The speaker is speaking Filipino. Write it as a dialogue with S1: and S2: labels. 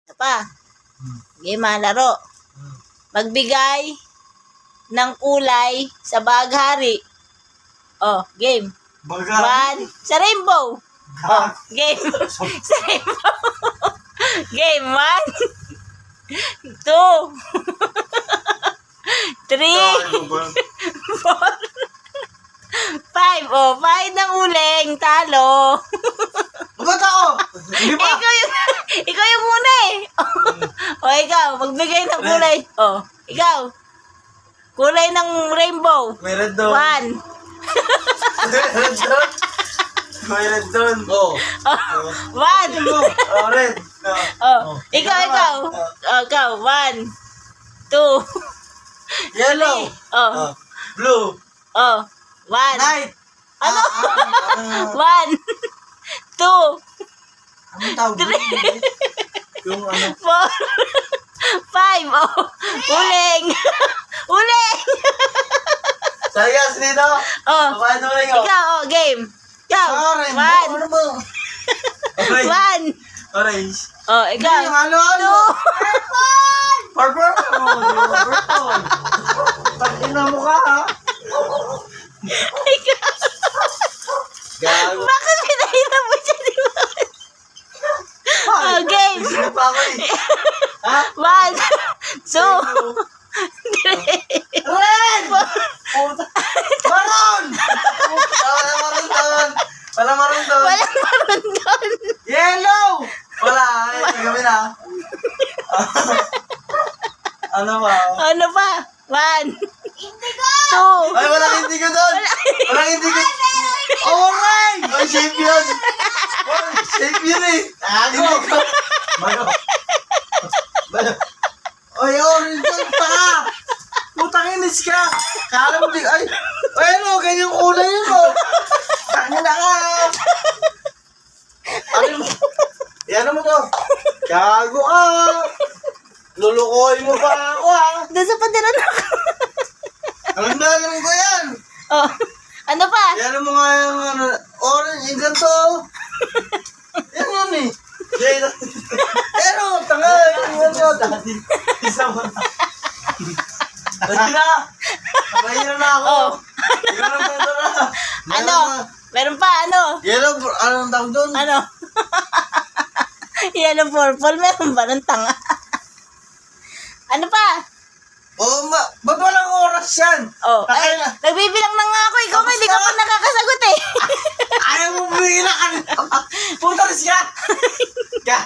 S1: Ito pa. Game ha, laro. Magbigay ng kulay sa baghari. Oh, game. One. Sa rainbow. Oh, game. Sa rainbow. Game. 1, 2, 3, 4, 5. Oh, 5 ng uling. Talo.
S2: Ba't ako? Hindi pa.
S1: Ikaw yung muna eh. O, ikaw, magbigay ng kulay. O, ikaw. Kulay ng rainbow.
S2: May red doon.
S1: 1.
S2: Red doon. May red doon. Oo.
S1: 1.
S2: Oh, red.
S1: Oh, ikaw. Oh, ikaw. 1, 2,
S2: Yellow.
S1: oh,
S2: Blue.
S1: oh, 1.
S2: Night.
S1: Ano? 1, 2,
S2: Anong tawag?
S1: 3,
S2: Yung ano?
S1: 4, 5. Oh, uling. Uling.
S2: Sayas dito.
S1: Oh,
S2: Paano rin ako?
S1: ikaw, oh, game. Ikaw.
S2: Orange.
S1: 1.
S2: Ano ba? Orange.
S1: 1.
S2: Orange.
S1: Oh, ikaw.
S2: Yung halo-halo.
S1: 2.
S2: Purple. Oh, purple. Pag-ina mo ka, ha?
S1: Ikaw.
S2: Gago.
S1: Bakit pinahina mo siya, di ba? Oh, game.
S2: Sino pa ako eh? Ha?
S1: 1, 2, 3.
S2: Red! Puta. Maroon! Wala maroon doon. Wala maroon doon.
S1: Walang maroon doon.
S2: Yellow! Wala. Ay, gabi na. Ano ba?
S1: Ano pa? 1, 2.
S2: Ay, walang indigo doon. Walang indigo. Orange! Ay, shape yun. Oh, shape yun eh. Indigo. Bago. Ay, orange doon pa. Putang inis ka. Kala mo di... Ay, ano, ganyang kulay yun mo. Tangin na ka. Ano mo? Yan mo to. Gago ka. Lulukoy mo pa ako ha.
S1: Doon sa padiran ako.
S2: Alam na alam ko yan.
S1: Oh, ano pa?
S2: Yan mo nga yung ano, orange, yung ganito. Yan yun eh. Pero, tanga, yan yun. Dati, isa mo na. Dati na. Mahira na ako.
S1: Oh.
S2: Yellow na ito na.
S1: Ano? Meron pa, ano?
S2: Yellow, anong tawag doon?
S1: Ano? Yellow purple, meron ba ng tanga? Ano pa?
S2: Oo, ba't walang oras yan?
S1: Oh, ay,
S2: Ay,
S1: nagbibilang na nga ako. Ikaw nga, hindi ka pa nakakasagot eh.
S2: ayaw mo bumila ka. Punta rin siya. Ka.